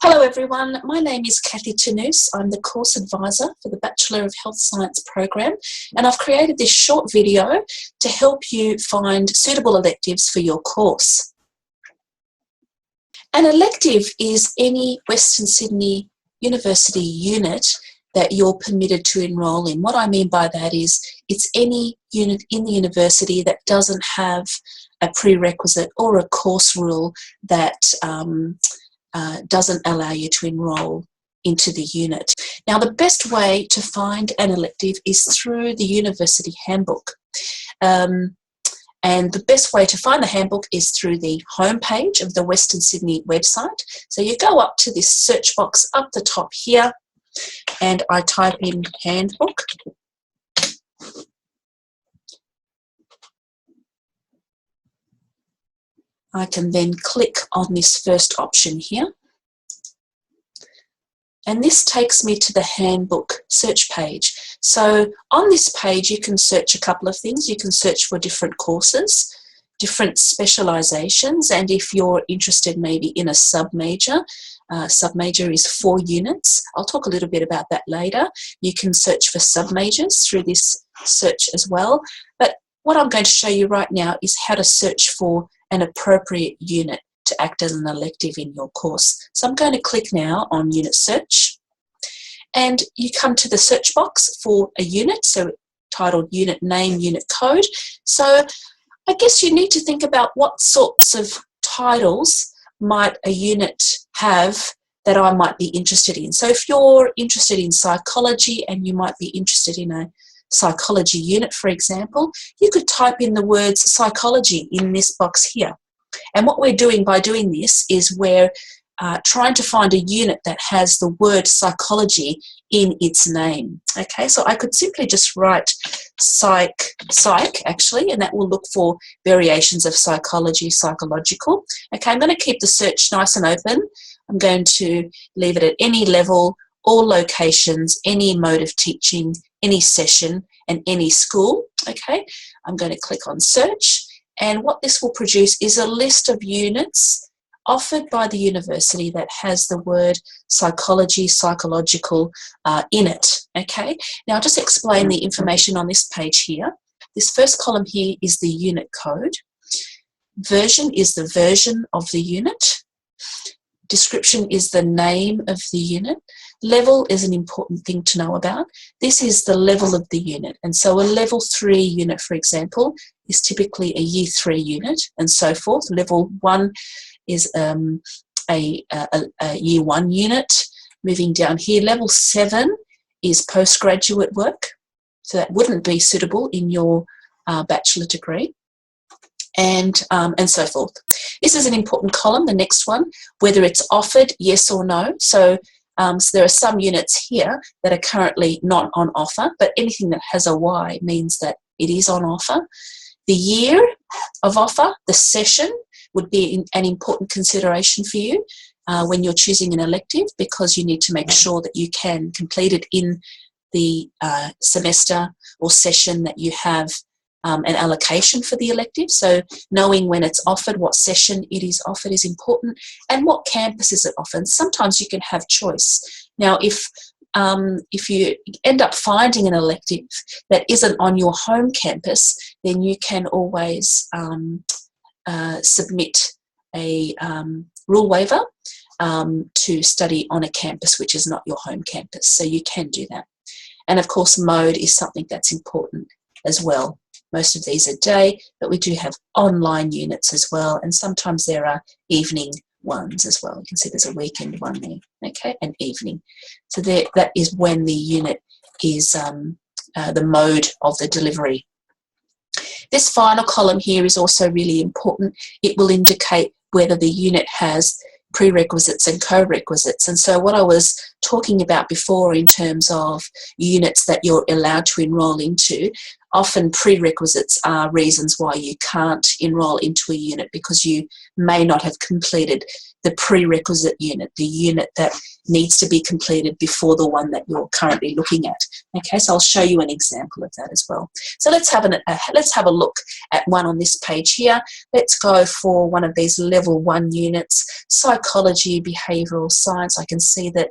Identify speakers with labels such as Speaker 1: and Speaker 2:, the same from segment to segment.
Speaker 1: Hello everyone, my name is Kathy Tanous. I'm the course advisor for the Bachelor of Health Science program, and I've created this short video to help you find suitable electives for your course. An elective is any Western Sydney University unit that you're permitted to enrol in. What I mean by that is it's any unit in the university that doesn't have a prerequisite or a course rule that doesn't allow you to enrol into the unit. Now, the best way to find an elective is through the university handbook. And the best way to find the handbook is through the homepage of the Western Sydney website. So you go up to this search box up the top here, and I type in handbook. I can then click on this first option here. And this takes me to the handbook search page. So on this page, you can search a couple of things. You can search for different courses, different specializations, and if you're interested maybe in a sub-major, sub-major is 4 units. I'll talk a little bit about that later. You can search for sub-majors through this search as well. But what I'm going to show you right now is how to search for an appropriate unit to act as an elective in your course. So I'm going to click now on unit search, and you come to the search box for a unit, so titled unit name, unit code. So I guess you need to think about what sorts of titles might a unit have that I might be interested in. So if you're interested in psychology and you might be interested in a psychology unit, for example, you could type in the words psychology in this box here. And what we're doing by doing this is we're trying to find a unit that has the word psychology in its name. Okay, so I could simply just write psych actually, and that will look for variations of psychology, psychological. Okay, I'm going to keep the search nice and open. I'm going to leave it at any level, all locations, any mode of teaching, any session, and any school. Okay, I'm going to click on search, and what this will produce is a list of units offered by the university that has the word psychology, psychological in it. Okay, now I'll just explain the information on this page here. This first column here is the unit code. Version is the version of the unit. Description is the name of the unit. Level is an important thing to know about. This is the level of the unit. And so a level 3 unit, for example, is typically a year 3 unit and so forth. Level 1 is a year 1 unit. Moving down here, level 7 is postgraduate work. So that wouldn't be suitable in your bachelor degree. And so forth. This is an important column, the next one, whether it's offered, yes or no. So there are some units here that are currently not on offer, but anything that has a Y means that it is on offer. The year of offer, the session, would be an important consideration for you when you're choosing an elective, because you need to make sure that you can complete it in the semester or session that you have an allocation for the elective. So knowing when it's offered, what session it is offered is important, and what campus is it offered. Sometimes you can have choice. Now, if you end up finding an elective that isn't on your home campus, then you can always submit a rule waiver to study on a campus which is not your home campus. So you can do that. And of course, mode is something that's important as well. Most of these are day, but we do have online units as well, and sometimes there are evening ones as well. You can see there's a weekend one there, okay, and evening. So that is when the unit is the mode of the delivery. This final column here is also really important. It will indicate whether the unit has prerequisites and co-requisites. And so what I was talking about before in terms of units that you're allowed to enrol into, often prerequisites are reasons why you can't enrol into a unit, because you may not have completed the prerequisite unit, the unit that needs to be completed before the one that you're currently looking at. Okay, so I'll show you an example of that as well. So let's have a look at one on this page here. Let's go for one of these level 1 units, psychology, behavioural science. I can see that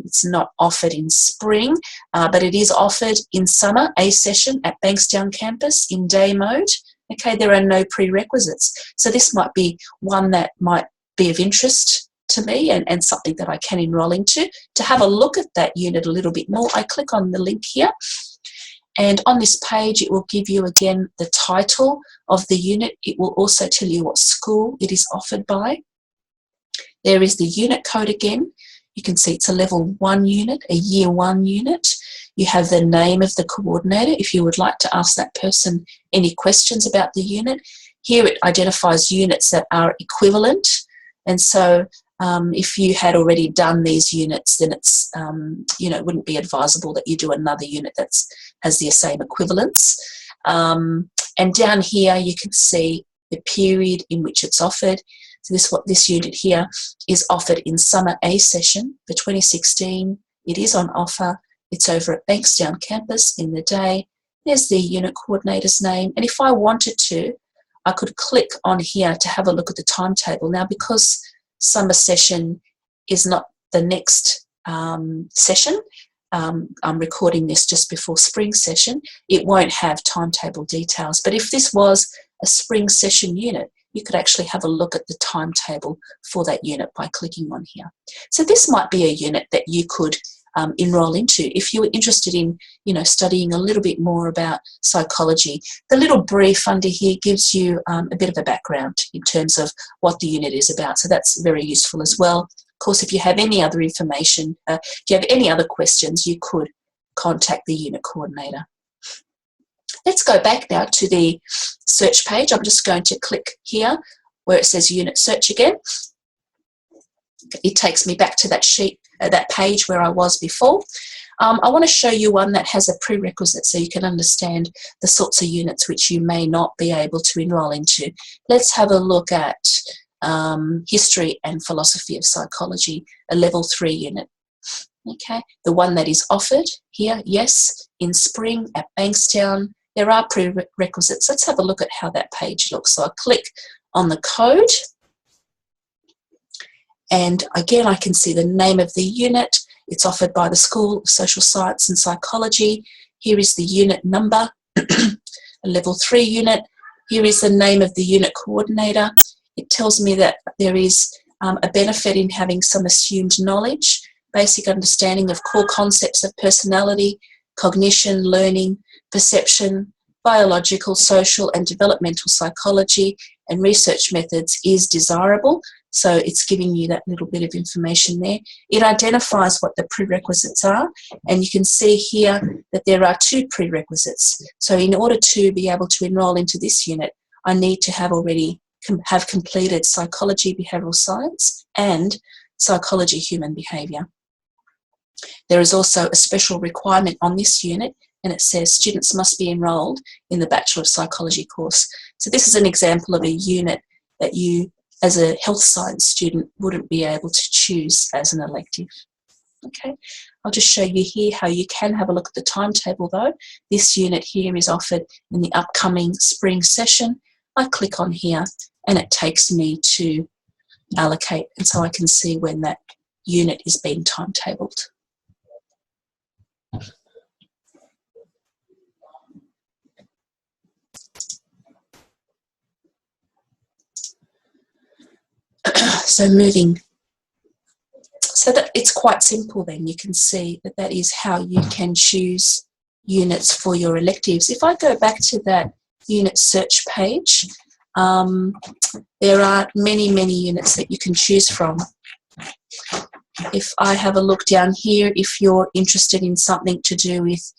Speaker 1: it's not offered in spring, but it is offered in summer, a session at Bankstown campus in day mode. Okay, there are no prerequisites. So this might be one that might be of interest to me and something that I can enrol into. To have a look at that unit a little bit more, I click on the link here, and on this page it will give you again the title of the unit. It will also tell you what school it is offered by. There is the unit code again. You can see it's a level 1 unit, a year 1 unit. You have the name of the coordinator if you would like to ask that person any questions about the unit. Here it identifies units that are equivalent, and so if you had already done these units, then it's it wouldn't be advisable that you do another unit that has the same equivalence. And down here you can see the period in which it's offered. So this unit here is offered in summer A session for 2016. It is on offer. It's over at Bankstown campus in the day. There's the unit coordinator's name, and if I wanted to, I could click on here to have a look at the timetable. Now, because summer session is not the next session, I'm recording this just before spring session, it won't have timetable details. But if this was a spring session unit, you could actually have a look at the timetable for that unit by clicking on here. So this might be a unit that you could enrol into if you were interested in studying a little bit more about psychology. The little brief under here gives you a bit of a background in terms of what the unit is about, so that's very useful as well. Of course, if you have any other information, if you have any other questions, you could contact the unit coordinator. Let's go back now to the search page. I'm just going to click here where it says unit search again. It takes me back to that sheet, that page where I was before. I want to show you one that has a prerequisite so you can understand the sorts of units which you may not be able to enrol into. Let's have a look at history and philosophy of psychology, a level 3 unit. Okay, the one that is offered here, yes, in spring at Bankstown. There are prerequisites. Let's have a look at how that page looks. So I click on the code, and again I can see the name of the unit. It's offered by the School of Social Science and Psychology. Here is the unit number, a level 3 unit. Here is the name of the unit coordinator. It tells me that there is a benefit in having some assumed knowledge, basic understanding of core concepts of personality, cognition, learning, perception, biological, social and developmental psychology and research methods is desirable. So it's giving you that little bit of information there. It identifies what the prerequisites are, and you can see here that there are 2 prerequisites. So in order to be able to enrol into this unit, I need to have already have completed psychology, behavioural science and psychology, human behaviour. There is also a special requirement on this unit, and it says students must be enrolled in the Bachelor of Psychology course. So this is an example of a unit that you, as a health science student, wouldn't be able to choose as an elective. Okay, I'll just show you here how you can have a look at the timetable though. This unit here is offered in the upcoming spring session. I click on here and it takes me to allocate, and so I can see when that unit is being timetabled. So moving, so that it's quite simple then. You can see that that is how you can choose units for your electives. If I go back to that unit search page, there are many units that you can choose from. If I have a look down here, if you're interested in something to do with,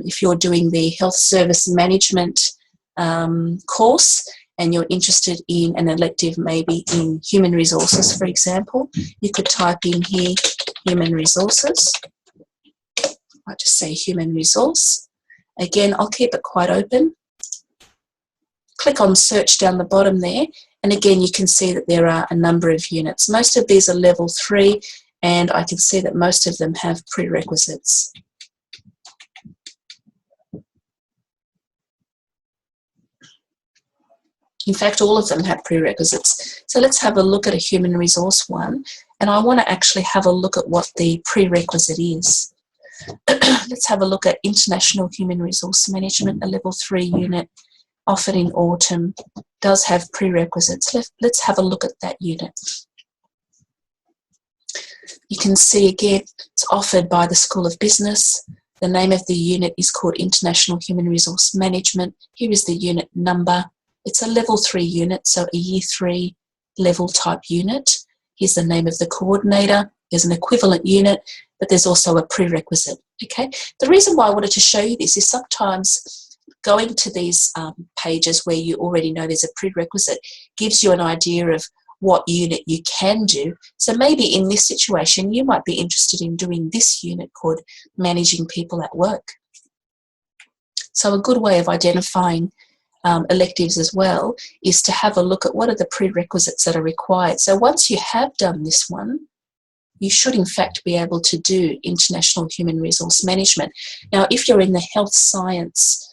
Speaker 1: if you're doing the health service management course, and you're interested in an elective maybe in human resources, for example, you could type in here human resources. I just say human resource, Again, I'll keep it quite open. Click on search down the bottom there, and again you can see that there are a number of units. Most of these are level 3, and I can see that most of them have prerequisites. In fact, all of them have prerequisites. So let's have a look at a human resource one, and I want to actually have a look at what the prerequisite is. Let's have a look at International Human Resource Management, a level 3 unit offered in autumn, does have prerequisites. Let's have a look at that unit. You can see again, it's offered by the School of Business. The name of the unit is called International Human Resource Management. Here is the unit number. It's a level 3 unit, so a year 3 level type unit. Here's the name of the coordinator. There's an equivalent unit, but there's also a prerequisite. Okay. The reason why I wanted to show you this is sometimes going to these pages where you already know there's a prerequisite gives you an idea of what unit you can do. So maybe in this situation, you might be interested in doing this unit called Managing People at Work. So a good way of identifying electives as well is to have a look at what are the prerequisites that are required. So once you have done this one, you should in fact be able to do International Human Resource Management. Now, if you're in the Health Science,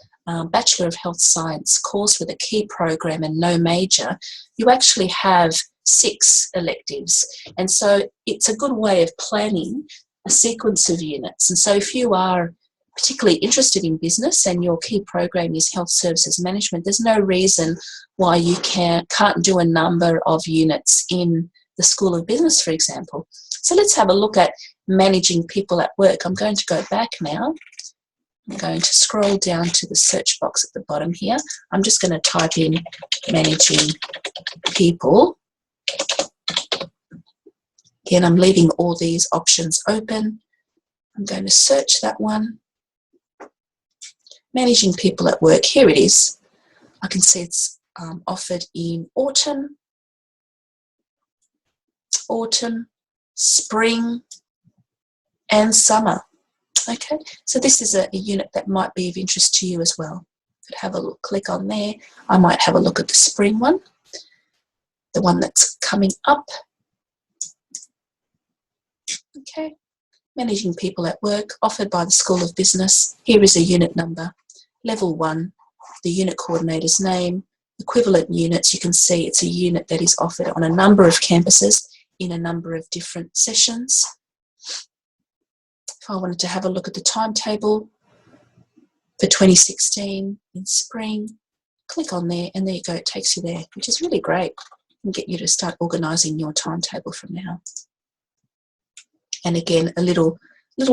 Speaker 1: Bachelor of Health Science course with a key program and no major, you actually have 6 electives. And so it's a good way of planning a sequence of units. And so if you are particularly interested in business and your key program is Health Services Management, there's no reason why you can't do a number of units in the School of Business, for example. So let's have a look at Managing People at Work. I'm going to go back now. I'm going to scroll down to the search box at the bottom here. I'm just going to type in Managing People. Again, I'm leaving all these options open. I'm going to search that one. Managing People at Work, here it is. I can see it's offered in autumn, spring, and summer. Okay, so this is a unit that might be of interest to you as well. Could have a look, click on there. I might have a look at the spring one, the one that's coming up. Okay, Managing People at Work, offered by the School of Business. Here is a unit number, level 1, the unit coordinator's name, equivalent units. You can see it's a unit that is offered on a number of campuses in a number of different sessions. If I wanted to have a look at the timetable for 2016 in spring, click on there and there you go, it takes you there, which is really great and get you to start organising your timetable from now. And again, a little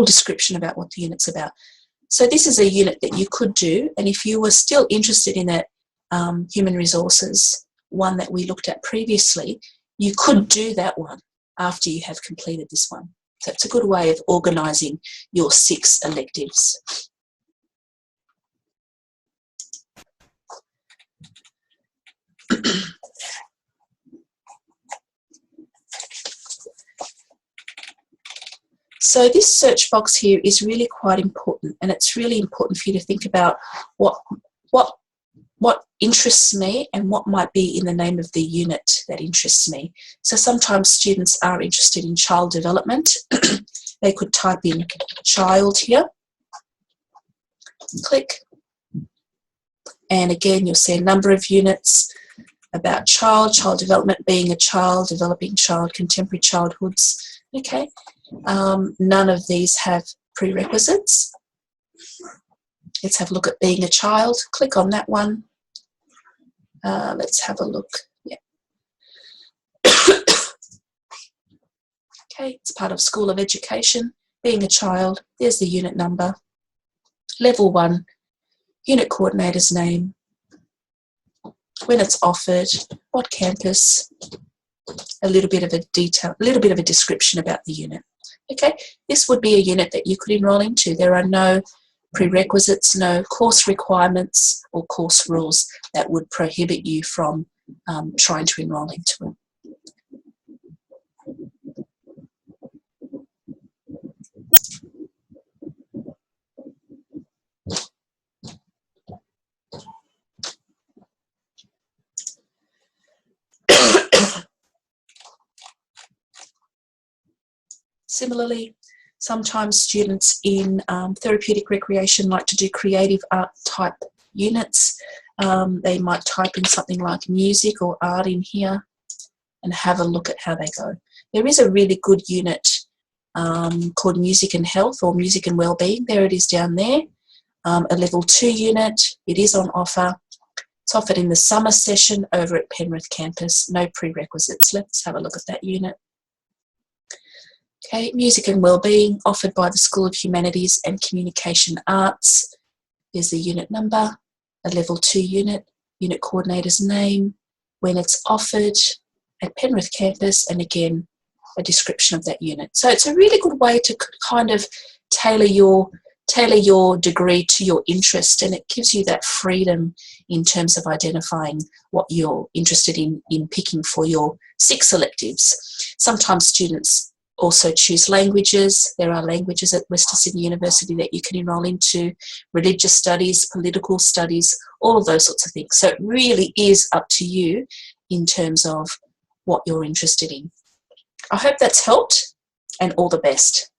Speaker 1: description about what the unit's about. So this is a unit that you could do, and if you were still interested in that human resources one that we looked at previously, you could do that one after you have completed this one. So it's a good way of organising your 6 electives. So this search box here is really quite important, and it's really important for you to think about what interests me and what might be in the name of the unit that interests me. So sometimes students are interested in child development. They could type in child here, click, and again you'll see a number of units about child development, being a child, developing child, contemporary childhoods. Okay, none of these have prerequisites. Let's have a look at being a child. Click on that one. Let's have a look. Yeah. Okay, it's part of School of Education. Being a child, there's the unit number. Level 1, unit coordinator's name, when it's offered, what campus, a little bit of a detail, a little bit of a description about the unit. Okay, this would be a unit that you could enrol into. There are no prerequisites, no course requirements or course rules that would prohibit you from trying to enrol into it. Similarly, sometimes students in therapeutic recreation like to do creative art type units. They might type in something like music or art in here and have a look at how they go. There is a really good unit called Music and Health or Music and Wellbeing. There it is down there. A level 2 unit. It is on offer. It's offered in the summer session over at Penrith campus. No prerequisites. Let's have a look at that unit. Okay, Music and Wellbeing, offered by the School of Humanities and Communication Arts. There's the unit number, a level 2 unit, unit coordinator's name, when it's offered at Penrith campus, and again, a description of that unit. So it's a really good way to kind of tailor your degree to your interest, and it gives you that freedom in terms of identifying what you're interested in picking for your 6 electives. Sometimes students also choose languages. There are languages at Western Sydney University that you can enrol into, religious studies, political studies, all of those sorts of things. So it really is up to you in terms of what you're interested in. I hope that's helped, and all the best.